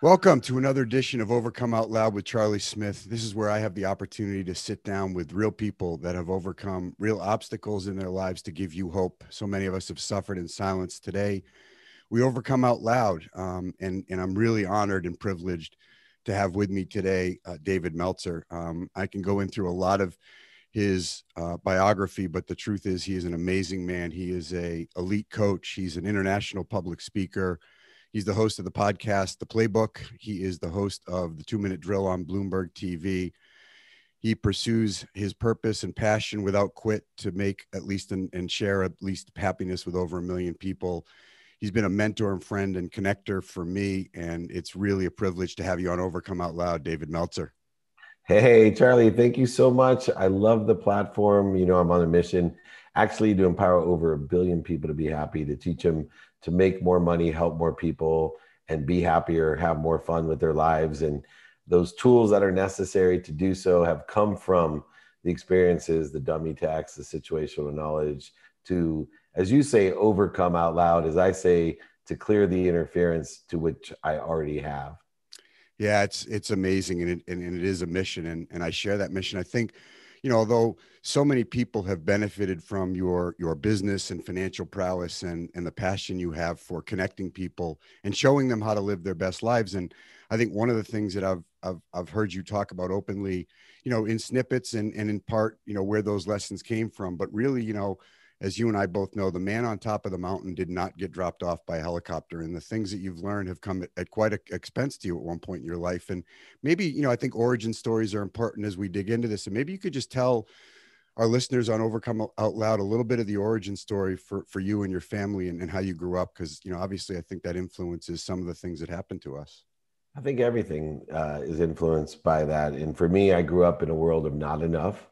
Welcome to another edition of Overcome Out Loud with Charlie Smith. This is where I have the opportunity to sit down with real people that have overcome real obstacles in their lives to give you hope. So many of us have suffered in silence. Today, we overcome out loud. And I'm really honored and privileged to have with me today David Meltzer. I can go in through a lot of his biography, but the truth is he is an amazing man. He is a elite coach. He's an international public speaker. He's the host of the podcast, The Playbook. He is the host of the 2 Minute Drill on Bloomberg TV. He pursues his purpose and passion without quit to make at least and share at least happiness with over 1 million people. He's been a mentor and friend and connector for me, and it's really a privilege to have you on Overcome Out Loud, David Meltzer. Hey, Charlie, thank you so much. I love the platform. You know, I'm on a mission actually to empower over 1 billion people to be happy, to teach them to make more money, help more people, and be happier, have more fun with their lives. And those tools that are necessary to do so have come from the experiences, the dummy tax, the situational knowledge to, as you say, overcome out loud, as I say, to clear the interference to which I already have. Yeah, it's amazing, and it is a mission, and I share that mission. I think, although so many people have benefited from your business and financial prowess and the passion you have for connecting people and showing them how to live their best lives. And I think one of the things that I've heard you talk about openly, in snippets and in part, where those lessons came from, but really, as you and I both know, the man on top of the mountain did not get dropped off by a helicopter, and the things that you've learned have come at quite an expense to you at one point in your life. And maybe, I think origin stories are important as we dig into this. And maybe you could just tell our listeners on Overcome Out Loud a little bit of the origin story for you and your family and how you grew up. Because, obviously I think that influences some of the things that happened to us. I think everything is influenced by that. And for me, I grew up in a world of not enough.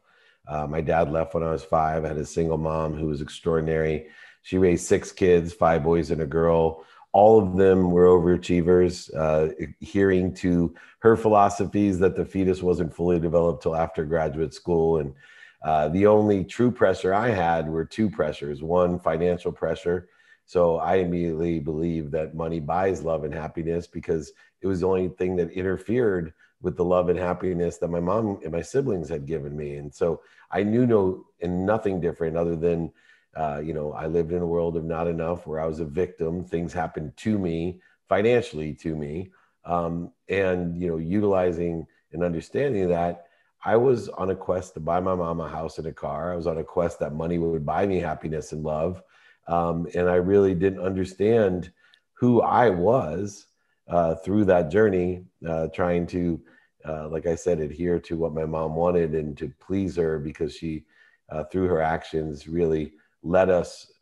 My dad left when I was 5. I had a single mom who was extraordinary. She raised 6 kids, 5 boys and a girl. All of them were overachievers, adhering to her philosophies that the fetus wasn't fully developed till after graduate school. And the only true pressure I had were 2 pressures. One, financial pressure. So I immediately believed that money buys love and happiness because it was the only thing that interfered with the love and happiness that my mom and my siblings had given me. And so I knew nothing different other than, I lived in a world of not enough where I was a victim. Things happened to me, financially to me. Utilizing and understanding that, I was on a quest to buy my mom a house and a car. I was on a quest that money would buy me happiness and love. And I really didn't understand who I was through that journey, trying to, like I said, adhere to what my mom wanted and to please her because she, through her actions, really led us,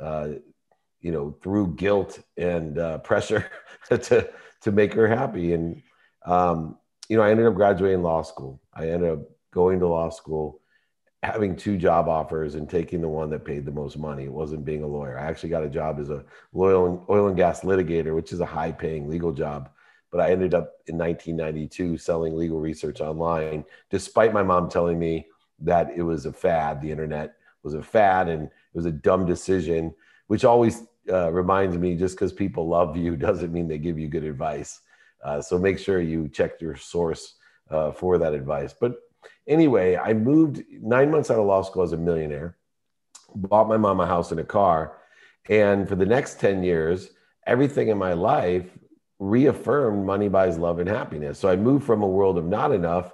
through guilt and pressure to make her happy. And, I ended up graduating law school. I ended up going to law school, having 2 job offers and taking the one that paid the most money. It wasn't being a lawyer. I actually got a job as a oil and gas litigator, which is a high paying legal job. But I ended up in 1992 selling legal research online, despite my mom telling me that it was a fad. The internet was a fad and it was a dumb decision, which always reminds me, just because people love you doesn't mean they give you good advice. So make sure you check your source for that advice. But anyway, I moved 9 months out of law school as a millionaire, bought my mom a house and a car. And for the next 10 years, everything in my life reaffirmed money buys love and happiness. So I moved from a world of not enough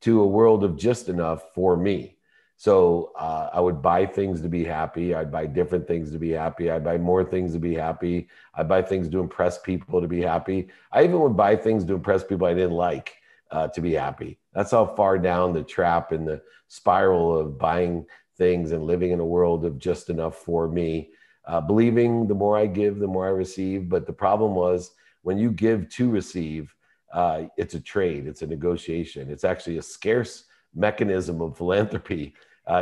to a world of just enough for me. So I would buy things to be happy. I'd buy different things to be happy. I'd buy more things to be happy. I'd buy things to impress people to be happy. I even would buy things to impress people I didn't like to be happy. That's how far down the trap and the spiral of buying things and living in a world of just enough for me, believing the more I give, the more I receive. But the problem was, when you give to receive, it's a trade, it's a negotiation. It's actually a scarce mechanism of philanthropy,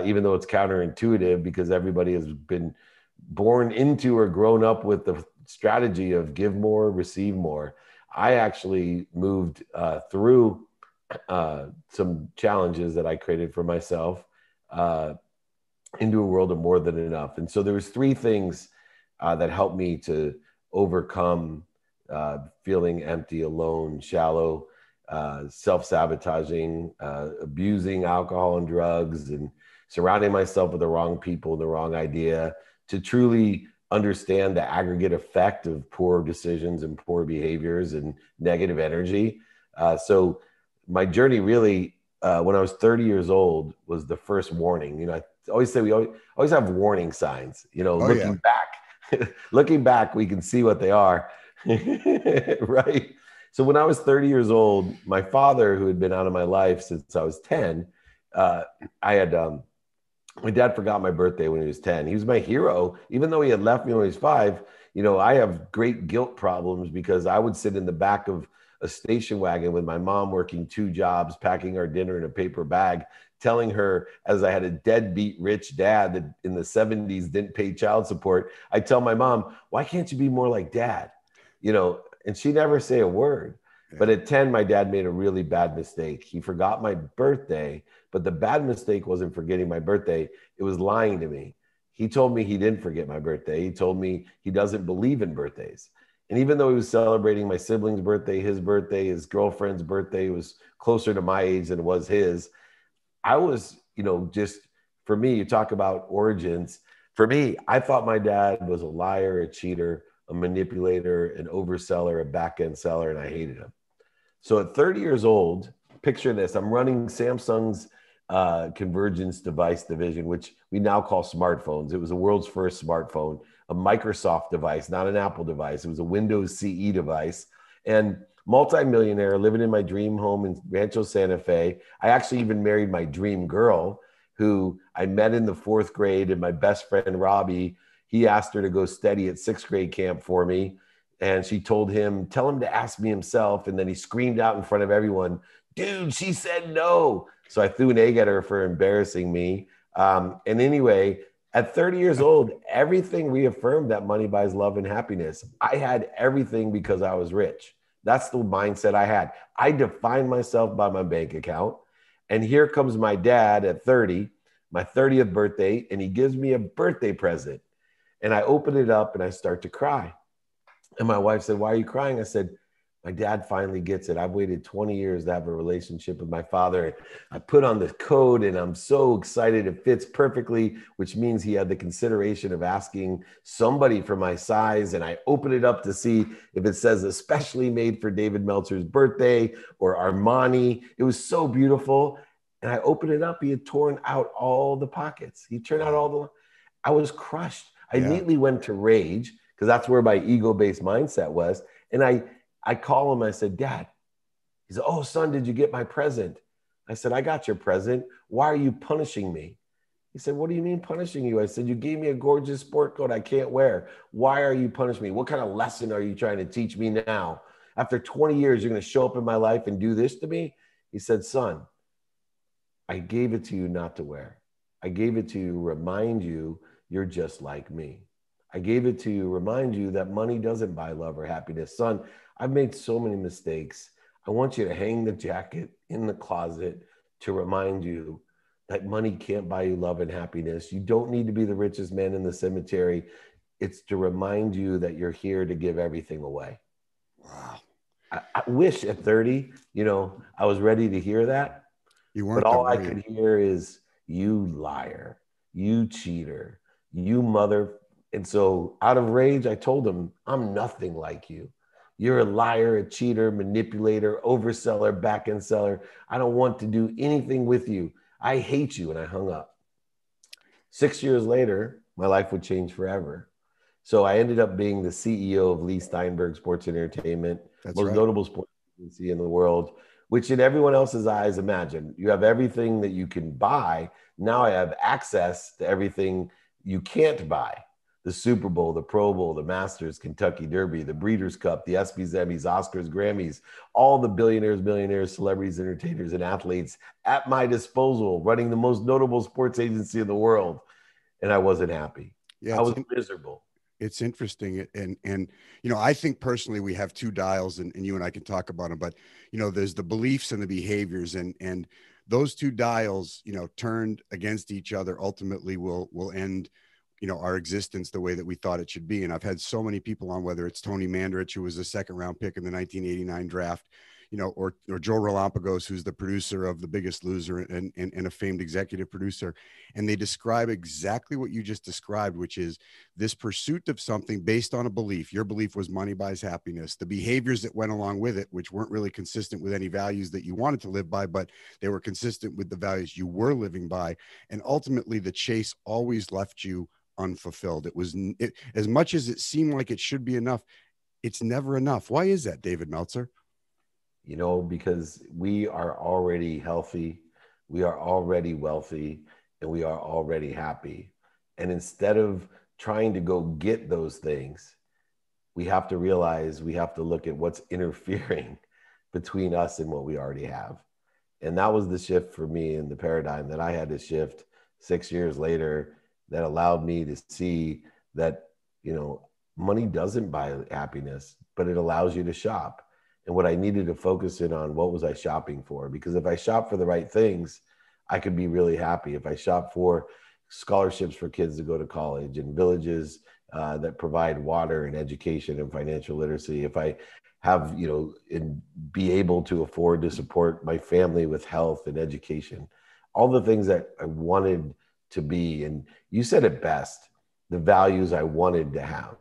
even though it's counterintuitive because everybody has been born into or grown up with the strategy of give more, receive more. I actually moved through some challenges that I created for myself into a world of more than enough. And so there was 3 things that helped me to overcome feeling empty, alone, shallow, self-sabotaging, abusing alcohol and drugs, and surrounding myself with the wrong people and the wrong idea, to truly understand the aggregate effect of poor decisions and poor behaviors and negative energy. So my journey really, when I was 30 years old, was the first warning. You know, I always say we always have warning signs. You know, Oh, yeah. looking back, looking back, we can see what they are. Right. So when I was 30 years old, my father, who had been out of my life since I was 10, I had my dad forgot my birthday when he was 10. He was my hero, even though he had left me when he was 5. You know, I have great guilt problems because I would sit in the back of a station wagon with my mom working 2 jobs, packing our dinner in a paper bag, telling her, as I had a deadbeat rich dad that in the 70s didn't pay child support, I tell my mom, why can't you be more like dad? You know, and she never say a word. But Yeah. at 10, my dad made a really bad mistake. He forgot my birthday, but the bad mistake wasn't forgetting my birthday. It was lying to me. He told me he didn't forget my birthday. He told me he doesn't believe in birthdays. And even though he was celebrating my sibling's birthday, his girlfriend's birthday was closer to my age than it was his. I was, you know, just for me, you talk about origins. For me, I thought my dad was a liar, a cheater, a manipulator, an overseller, a back end seller, and I hated him. So at 30 years old, picture this, I'm running Samsung's convergence device division, which we now call smartphones. It was the world's first smartphone, a Microsoft device, not an Apple device. It was a Windows CE device. And multimillionaire, living in my dream home in Rancho Santa Fe. I actually even married my dream girl, who I met in the 4th grade, and my best friend, Robbie, he asked her to go steady at 6th grade camp for me. And she told him, tell him to ask me himself. And then he screamed out in front of everyone, dude, she said no. So I threw an egg at her for embarrassing me. And anyway, at 30 years old, everything reaffirmed that money buys love and happiness. I had everything because I was rich. That's the mindset I had. I defined myself by my bank account. And here comes my dad at 30, my 30th birthday, and he gives me a birthday present. And I open it up and I start to cry. And my wife said, why are you crying? I said, my dad finally gets it. I've waited 20 years to have a relationship with my father. I put on the code and I'm so excited. It fits perfectly, which means he had the consideration of asking somebody for my size. And I open it up to see if it says especially made for David Meltzer's birthday or Armani. It was so beautiful. And I opened it up. He had torn out all the pockets. He turned out all the, I was crushed. I Yeah. immediately went to rage because that's where my ego-based mindset was. And I call him. I said, Dad. He said, oh, son, did you get my present? I said, I got your present. Why are you punishing me? He said, what do you mean punishing you? I said, you gave me a gorgeous sport coat I can't wear. Why are you punishing me? What kind of lesson are you trying to teach me now? After 20 years, you're going to show up in my life and do this to me? He said, son, I gave it to you not to wear. I gave it to you to remind you you're just like me. I gave it to you to remind you that money doesn't buy love or happiness. Son, I've made so many mistakes. I want you to hang the jacket in the closet to remind you that money can't buy you love and happiness. You don't need to be the richest man in the cemetery. It's to remind you that you're here to give everything away. Wow. I wish at 30, you know, I was ready to hear that. You But weren't though, all I were you? could hear is, you liar, you cheater, you mother. And so out of rage, I told him, I'm nothing like you. You're a liar, a cheater, manipulator, overseller, back-end seller. I don't want to do anything with you. I hate you. And I hung up. 6 years later, my life would change forever. So I ended up being the CEO of Leigh Steinberg Sports Entertainment, That's most right. notable sports agency in the world, which in everyone else's eyes, imagine you have everything that you can buy. Now I have access to everything you can't buy. The Super Bowl, the Pro Bowl, the Masters, Kentucky Derby, the Breeders' Cup, the ESPYs, Emmys, Oscars, Grammys, all the billionaires, millionaires, celebrities, entertainers, and athletes at my disposal, running the most notable sports agency in the world. And I wasn't happy. Yeah, I was miserable. it's interesting. And you know, I think personally we have 2 dials, and you and I can talk about them, but you know, there's the beliefs and the behaviors, and those 2 dials, you know, turned against each other ultimately will end, our existence the way that we thought it should be. And I've had so many people on, whether it's Tony Mandarich, who was a second round pick in the 1989 draft, or Joe Relampagos, who's the producer of The Biggest Loser and a famed executive producer. And they describe exactly what you just described, which is this pursuit of something based on a belief. Your belief was money buys happiness. The behaviors that went along with it, which weren't really consistent with any values that you wanted to live by, but they were consistent with the values you were living by. And ultimately, the chase always left you unfulfilled. As much as it seemed like it should be enough, it's never enough. Why is that, David Meltzer? Because we are already healthy, we are already wealthy, and we are already happy. And instead of trying to go get those things, we have to realize we have to look at what's interfering between us and what we already have. And that was the shift for me in the paradigm that I had to shift 6 years later, that allowed me to see that, money doesn't buy happiness, but it allows you to shop. And what I needed to focus in on, what was I shopping for? Because if I shop for the right things, I could be really happy. If I shop for scholarships for kids to go to college and villages that provide water and education and financial literacy, if I have, and be able to afford to support my family with health and education, all the things that I wanted to be. And you said it best, the values I wanted to have,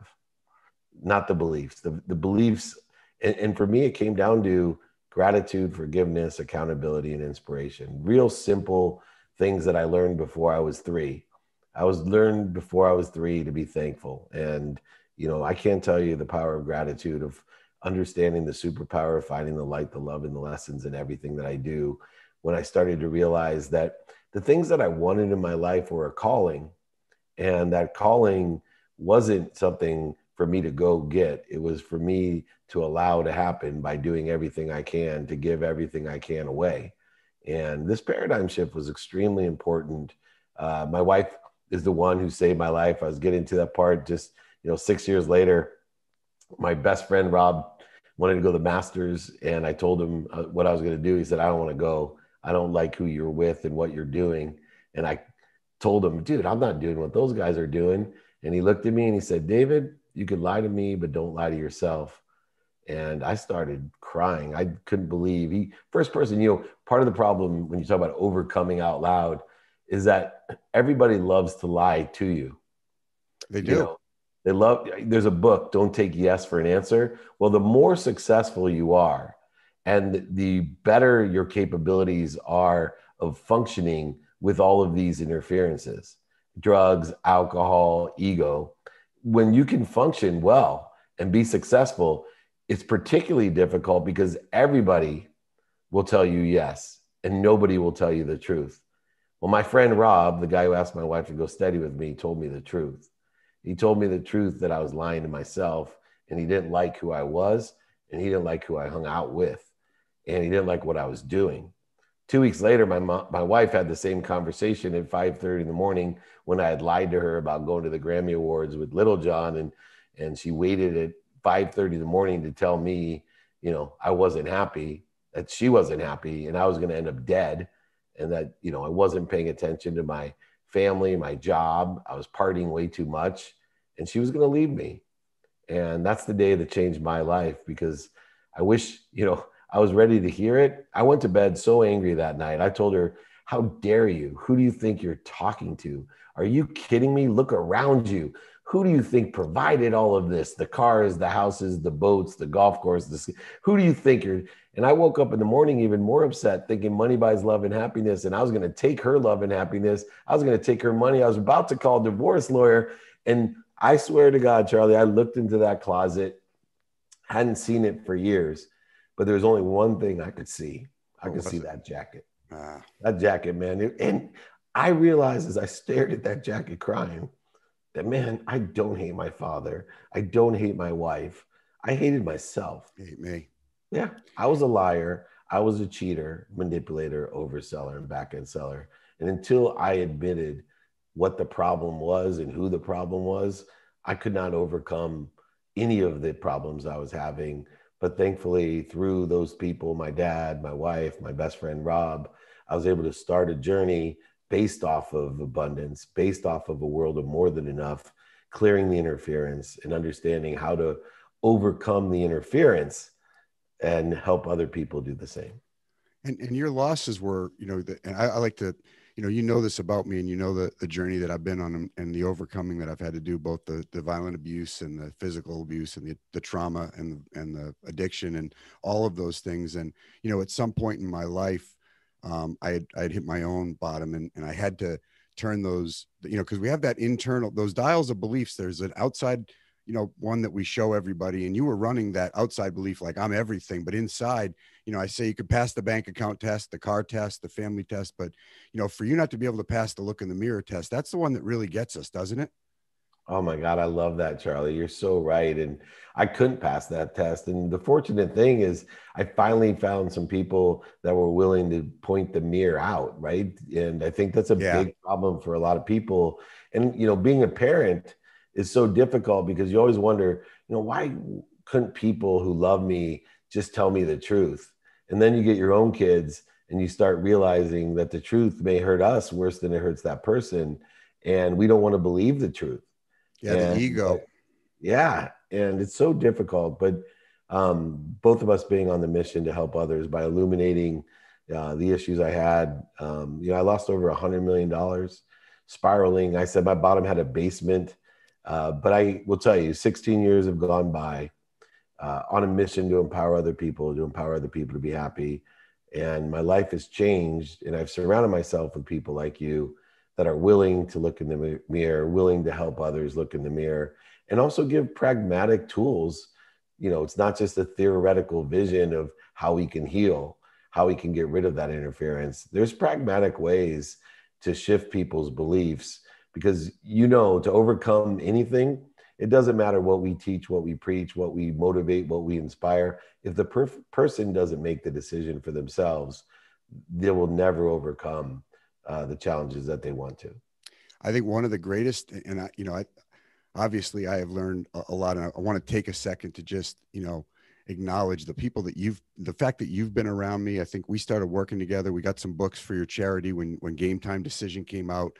not the beliefs. The beliefs. And for me, it came down to gratitude, forgiveness, accountability, and inspiration. Real simple things that I learned before I was 3. I learned before I was 3 to be thankful. And, I can't tell you the power of gratitude, of understanding the superpower of finding the light, the love, and the lessons in everything that I do. When I started to realize that the things that I wanted in my life were a calling, and that calling wasn't something for me to go get. It was for me to allow to happen by doing everything I can to give everything I can away. And this paradigm shift was extremely important. My wife is the one who saved my life. I was getting to that part just, 6 years later. My best friend, Rob, wanted to go to the Masters, and I told him what I was going to do. He said, I don't want to go. I don't like who you're with and what you're doing. And I told him, dude, I'm not doing what those guys are doing. And he looked at me and he said, David, you can lie to me, but don't lie to yourself. And I started crying. I couldn't believe first person, part of the problem when you talk about overcoming out loud is that everybody loves to lie to you. They do. There's a book, Don't Take Yes for an Answer. Well, the more successful you are and the better your capabilities are of functioning with all of these interferences, drugs, alcohol, ego, when you can function well and be successful, it's particularly difficult because everybody will tell you yes, and nobody will tell you the truth. Well, my friend Rob, the guy who asked my wife to go steady with me, told me the truth. He told me the truth that I was lying to myself, and he didn't like who I was, and he didn't like who I hung out with, and he didn't like what I was doing. 2 weeks later, my wife had the same conversation at 5:30 in the morning when I had lied to her about going to the Grammy Awards with Little John, and she waited at 5:30 in the morning to tell me, I wasn't happy, that she wasn't happy, and I was going to end up dead, and that, I wasn't paying attention to my family, my job. I was partying way too much, and she was going to leave me. And that's the day that changed my life, because I wish, I was ready to hear it. I went to bed so angry that night. I told her, how dare you? Who do you think you're talking to? Are you kidding me? Look around you. Who do you think provided all of this? The cars, the houses, the boats, the golf course. Who do you think you're? And I woke up in the morning even more upset, thinking money buys love and happiness. And I was going to take her love and happiness. I was going to take her money. I was about to call a divorce lawyer. And I swear to God, Charlie, I looked into that closet, hadn't seen it for years, but there was only one thing I could see. I could see that jacket. That jacket, man. And I realized as I stared at that jacket crying that, man, I don't hate my father. I don't hate my wife. I hated myself. Hate me. Yeah. I was a liar. I was a cheater, manipulator, overseller, and back-end seller. And until I admitted what the problem was and who the problem was, I could not overcome any of the problems I was having. But thankfully, through those people, my dad, my wife, my best friend, Rob, I was able to start a journey based off of abundance, based off of a world of more than enough, clearing the interference and understanding how to overcome the interference and help other people do the same. And your losses were, and I like to, you know this about me, and you know the journey that I've been on, and the overcoming that I've had to do, both the violent abuse and the physical abuse and the trauma and the addiction and all of those things. And, at some point in my life, I'd hit my own bottom, and I had to turn those, because we have that internal, those dials of beliefs. There's an outside, one that we show everybody, and you were running that outside belief like I'm everything, but inside, I say you could pass the bank account test, the car test, the family test, but for you not to be able to pass the look in the mirror test, that's the one that really gets us, doesn't it? Oh my God, I love that, Charlie. You're so right. And I couldn't pass that test. And the fortunate thing is I finally found some people that were willing to point the mirror out, right? And I think that's a big problem for a lot of people. And, being a parent is so difficult because you always wonder, why couldn't people who love me just tell me the truth? And then you get your own kids and you start realizing that the truth may hurt us worse than it hurts that person. And we don't want to believe the truth. Yeah, the ego. Yeah, and it's so difficult. But both of us being on the mission to help others by illuminating the issues I had. I lost over $100 million, spiraling. I said my bottom had a basement. But I will tell you, 16 years have gone by on a mission to empower other people, to be happy. And my life has changed. And I've surrounded myself with people like you that are willing to look in the mirror, willing to help others look in the mirror, and also give pragmatic tools. It's not just a theoretical vision of how we can heal, how we can get rid of that interference. There's pragmatic ways to shift people's beliefs because, to overcome anything, it doesn't matter what we teach, what we preach, what we motivate, what we inspire. If the person doesn't make the decision for themselves, they will never overcome the challenges that they want to. I think one of the greatest, and I obviously I have learned a lot, and I want to take a second to just, acknowledge the people that the fact that you've been around me. I think we started working together. We got some books for your charity when Game Time Decision came out.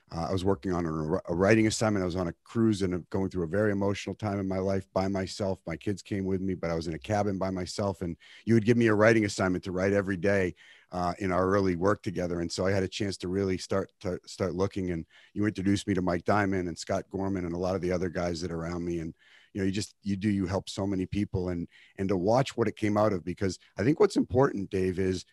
I was working on a writing assignment. I was on a cruise and going through a very emotional time in my life by myself. My kids came with me, but I was in a cabin by myself, and you would give me a writing assignment to write every day in our early work together. And so I had a chance to really start looking, and you introduced me to Mike Diamond and Scott Gorman and a lot of the other guys that are around me. And, you help so many people, and to watch what it came out of, because I think what's important, Dave, is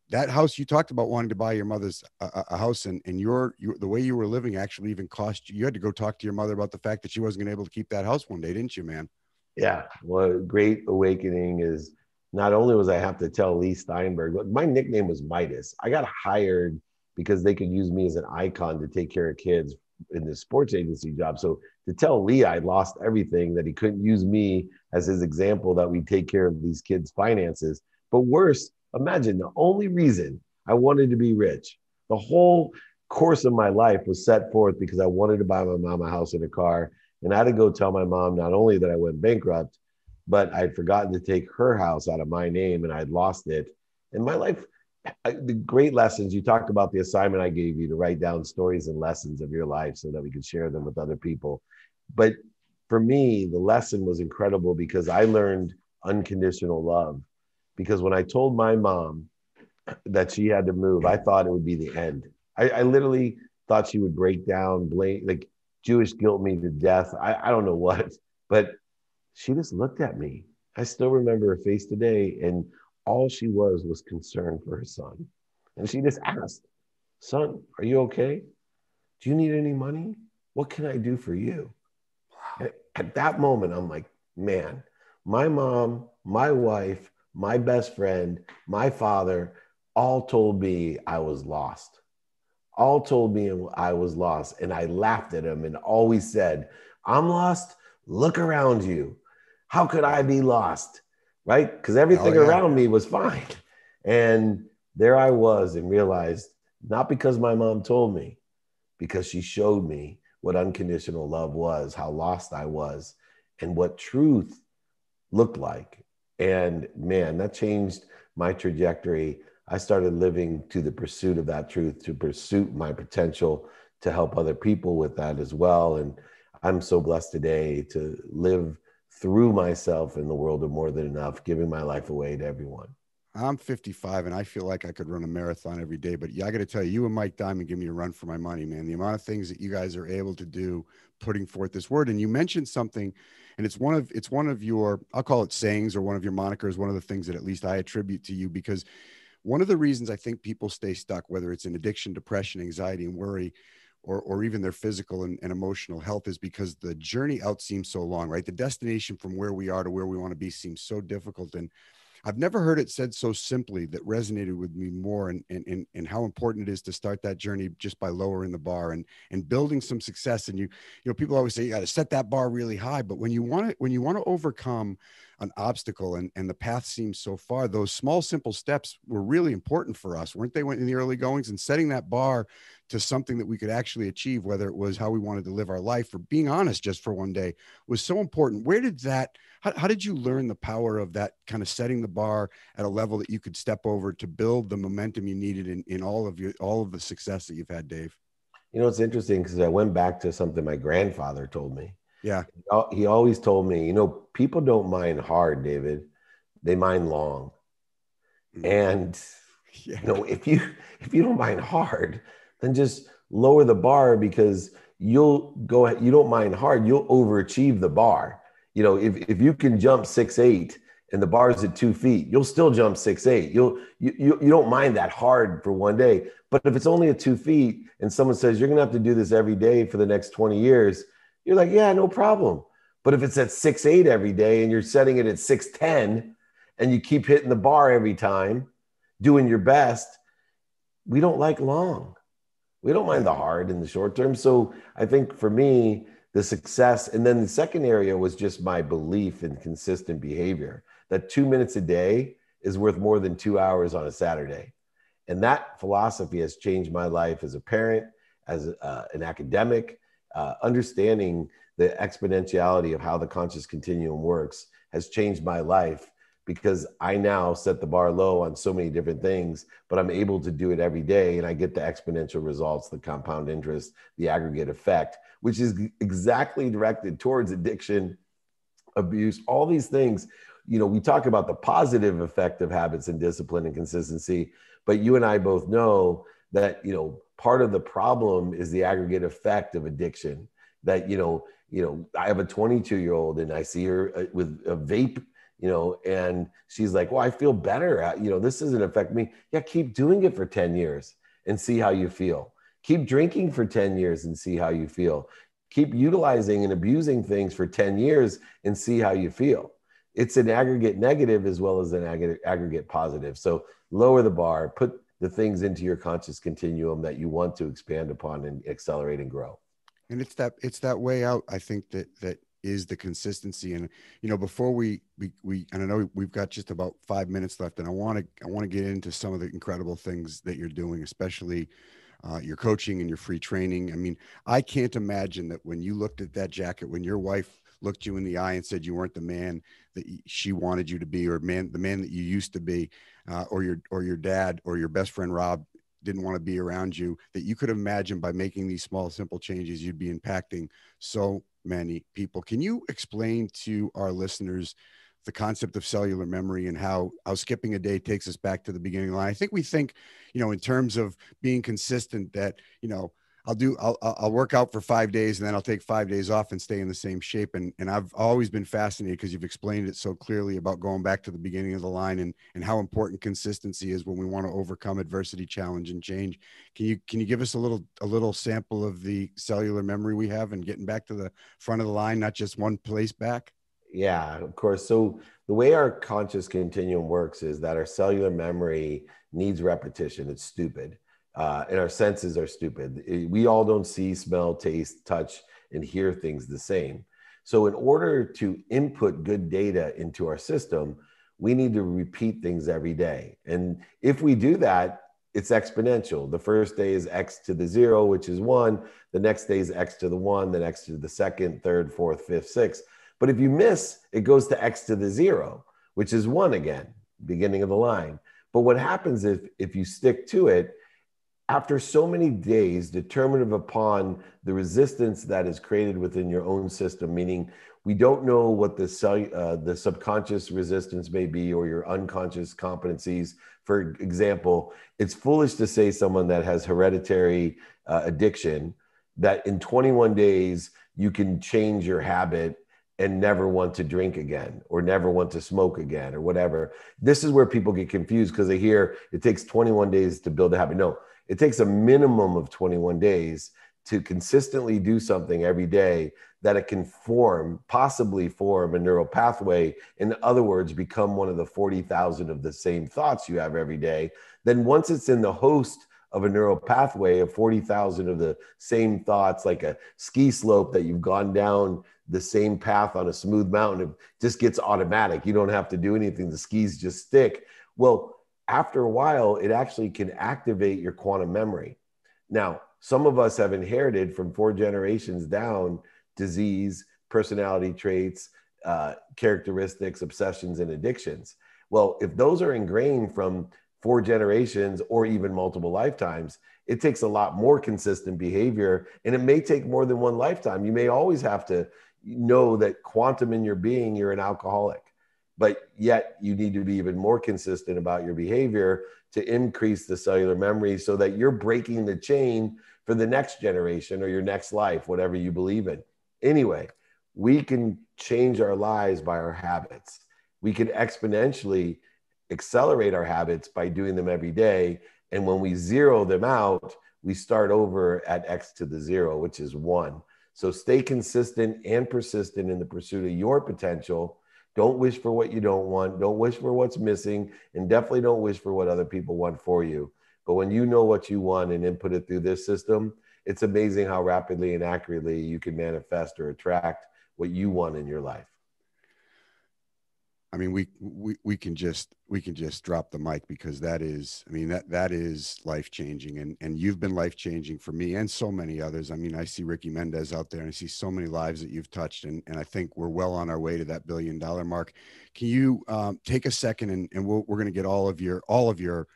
that house you talked about wanting to buy your mother's a house, and the way you were living actually even cost you. You had to go talk to your mother about the fact that she wasn't going to be able to keep that house one day, didn't you, man? Yeah. Well, great awakening is not only was I have to tell Leigh Steinberg, but my nickname was Midas. I got hired because they could use me as an icon to take care of kids in the sports agency job. So to tell Leigh I lost everything, that he couldn't use me as his example, that we take care of these kids' finances. But worse, imagine the only reason I wanted to be rich, the whole course of my life was set forth because I wanted to buy my mom a house and a car. And I had to go tell my mom not only that I went bankrupt, but I'd forgotten to take her house out of my name and I'd lost it. And my life, the great lessons, you talked about the assignment I gave you to write down stories and lessons of your life so that we could share them with other people. But for me, the lesson was incredible because I learned unconditional love. Because when I told my mom that she had to move, I thought it would be the end. I literally thought she would break down, blame, like Jewish guilt me to death. I don't know what, but she just looked at me. I still remember her face today. And all she was concerned for her son. And she just asked, son, are you okay? Do you need any money? What can I do for you? At that moment, I'm like, man, my mom, my wife, my best friend, my father, all told me I was lost. All told me I was lost. And I laughed at him and always said, I'm lost. Look around you. How could I be lost? Right? Because everything around me was fine. And there I was and realized, not because my mom told me, because she showed me what unconditional love was, how lost I was, and what truth looked like. And man, that changed my trajectory. I started living to the pursuit of that truth, to pursue my potential, to help other people with that as well. And I'm so blessed today to live through myself in the world of more than enough, giving my life away to everyone. I'm 55 and I feel like I could run a marathon every day, but yeah, I got to tell you, you and Mike Diamond give me a run for my money, man. The amount of things that you guys are able to do, putting forth this word. And you mentioned something, and it's one of your, I'll call it sayings or one of your monikers, one of the things that at least I attribute to you, because one of the reasons I think people stay stuck, whether it's in addiction, depression, anxiety, and worry, or even their physical and emotional health, is because the journey out seems so long, right? The destination from where we are to where we want to be seems so difficult. And I've never heard it said so simply that resonated with me more, and how important it is to start that journey just by lowering the bar and building some success. And you know, people always say you got to set that bar really high, but when you want to overcome an obstacle and the path seems so far, those small, simple steps were really important for us, weren't they, in the early goings, and setting that bar to something that we could actually achieve, whether it was how we wanted to live our life or being honest just for one day, was so important. Where did that, how did you learn the power of that kind of setting the bar at a level that you could step over to build the momentum you needed in all of the success that you've had, Dave? You know, it's interesting because I went back to something my grandfather told me. Yeah. He always told me, you know, people don't mind hard, David. They mind long. And Yeah. you know, if you don't mind hard, then just lower the bar, because you'll go ahead, you don't mind hard, you'll overachieve the bar. You know, if you can jump 6'8" and the bar is at 2 feet, you'll still jump 6'8". You don't mind that hard for one day. But if it's only at 2 feet and someone says you're gonna have to do this every day for the next 20 years, you're like, yeah, no problem. But if it's at 6'8" every day and you're setting it at 6'10" and you keep hitting the bar every time, doing your best, we don't like long. We don't mind the hard in the short term. So I think for me, the success, and then the second area was just my belief in consistent behavior, that 2 minutes a day is worth more than 2 hours on a Saturday. And that philosophy has changed my life as a parent, as an academic. Understanding the exponentiality of how the conscious continuum works has changed my life, because I now set the bar low on so many different things, but I'm able to do it every day, and I get the exponential results, the compound interest, the aggregate effect, which is exactly directed towards addiction, abuse, all these things. You know, we talk about the positive effect of habits and discipline and consistency, but you and I both know that, you know, part of the problem is the aggregate effect of addiction. That, you know, I have a 22-year-old and I see her with a vape, you know, and she's like, well, I feel better. You know, this doesn't affect me. Yeah, keep doing it for 10 years and see how you feel. Keep drinking for 10 years and see how you feel. Keep utilizing and abusing things for 10 years and see how you feel. It's an aggregate negative as well as an aggregate positive. So lower the bar, put the things into your conscious continuum that you want to expand upon and accelerate and grow. And it's that way out. I think that is the consistency. And, you know, before we, and I know we've got just about 5 minutes left, and I want to get into some of the incredible things that you're doing, especially your coaching and your free training. I mean, I can't imagine that when you looked at that jacket, when your wife looked you in the eye and said you weren't the man that she wanted you to be, or the man that you used to be, or your dad or your best friend Rob didn't want to be around you, that you could imagine by making these small, simple changes, you'd be impacting so many people. Can you explain to our listeners the concept of cellular memory and how skipping a day takes us back to the beginning line? I think we think, you know, in terms of being consistent, that, you know, I'll work out for 5 days and then I'll take 5 days off and stay in the same shape. And I've always been fascinated because you've explained it so clearly about going back to the beginning of the line and how important consistency is when we want to overcome adversity, challenge, and change. Can you give us a little sample of the cellular memory we have and getting back to the front of the line, not just one place back? Yeah, of course. So the way our conscious continuum works is that our cellular memory needs repetition. It's stupid. And our senses are stupid. We all don't see, smell, taste, touch, and hear things the same. So in order to input good data into our system, we need to repeat things every day. And if we do that, it's exponential. The first day is X to the 0, which is 1. The next day is X to the 1, then X to the 2nd, 3rd, 4th, 5th, 6th. But if you miss, it goes to X to the 0, which is 1 again, beginning of the line. But what happens if you stick to it, after so many days, determinative upon the resistance that is created within your own system, meaning we don't know what the subconscious resistance may be or your unconscious competencies. For example, it's foolish to say someone that has hereditary addiction that in 21 days you can change your habit and never want to drink again or never want to smoke again or whatever. This is where people get confused because they hear it takes 21 days to build a habit. No, it takes a minimum of 21 days to consistently do something every day that it can possibly form a neural pathway. In other words, become one of the 40,000 of the same thoughts you have every day. Then once it's in the host of a neural pathway of 40,000 of the same thoughts, like a ski slope that you've gone down the same path on a smooth mountain, it just gets automatic. You don't have to do anything. The skis just stick. Well, after a while, it actually can activate your quantum memory. Now, some of us have inherited from 4 generations down disease, personality traits, characteristics, obsessions, and addictions. Well, if those are ingrained from 4 generations or even multiple lifetimes, it takes a lot more consistent behavior, and it may take more than one lifetime. You may always have to know that quantum in your being, you're an alcoholic, but yet you need to be even more consistent about your behavior to increase the cellular memory so that you're breaking the chain for the next generation or your next life, whatever you believe in. Anyway, we can change our lives by our habits. We can exponentially accelerate our habits by doing them every day. And when we zero them out, we start over at X to the 0, which is 1. So stay consistent and persistent in the pursuit of your potential. Don't wish for what you don't want. Don't wish for what's missing. And definitely don't wish for what other people want for you. But when you know what you want and input it through this system, it's amazing how rapidly and accurately you can manifest or attract what you want in your life. I mean, we can just drop the mic, because that is, I mean, that is life changing, and you've been life changing for me and so many others. I mean, I see Ricky Mendez out there, and I see so many lives that you've touched, and I think we're well on our way to that $1 billion mark. Can you take a second, and we're going to get all of your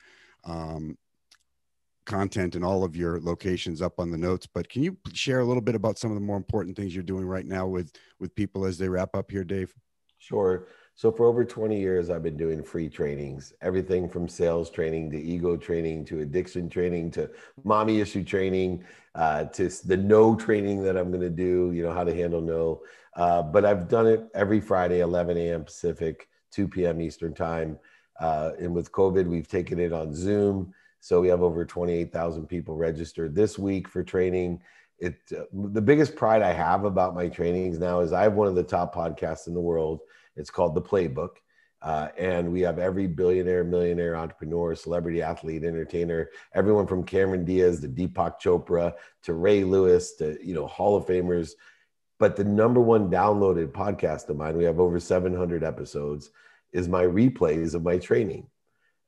content and all of your locations up on the notes, but can you share a little bit about some of the more important things you're doing right now with people as they wrap up here, Dave? Sure. So for over 20 years, I've been doing free trainings, everything from sales training to ego training to addiction training to mommy issue training to the no training that I'm going to do, how to handle no. But I've done it every Friday, 11 a.m. Pacific, 2 p.m. Eastern time. And with COVID, we've taken it on Zoom. So we have over 28,000 people registered this week for training. The biggest pride I have about my trainings now is I have one of the top podcasts in the world. It's called The Playbook. And we have every billionaire, millionaire, entrepreneur, celebrity, athlete, entertainer, everyone from Cameron Diaz to Deepak Chopra to Ray Lewis to, Hall of Famers. But the number one downloaded podcast of mine, we have over 700 episodes, is my replays of my training.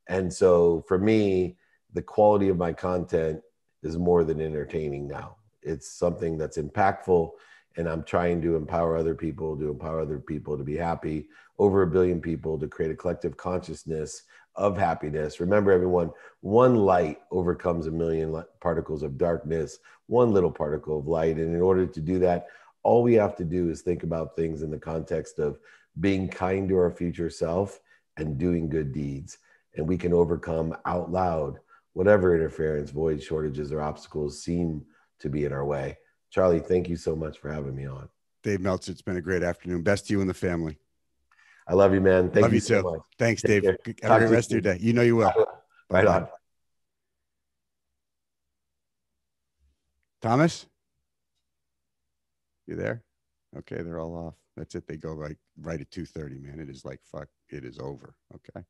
And so for me, the quality of my content is more than entertaining now. It's something that's impactful, and I'm trying to empower other people to be happy, over 1 billion people, to create a collective consciousness of happiness. Remember, everyone, one light overcomes 1 million particles of darkness, one little particle of light. And in order to do that, all we have to do is think about things in the context of being kind to our future self and doing good deeds. And we can overcome out loud whatever interference, voids, shortages, or obstacles seem to be in our way. Charlie, thank you so much for having me on. Dave Meltzer, it's been a great afternoon. Best to you and the family. I love you, man. Thank you so too. much. Thanks, Take Dave. care. Have a great rest of your day. You know you will. Right on. Thomas? You there? Okay, they're all off. That's it. They go like right at 2:30, man. It is like, fuck, it is over. Okay.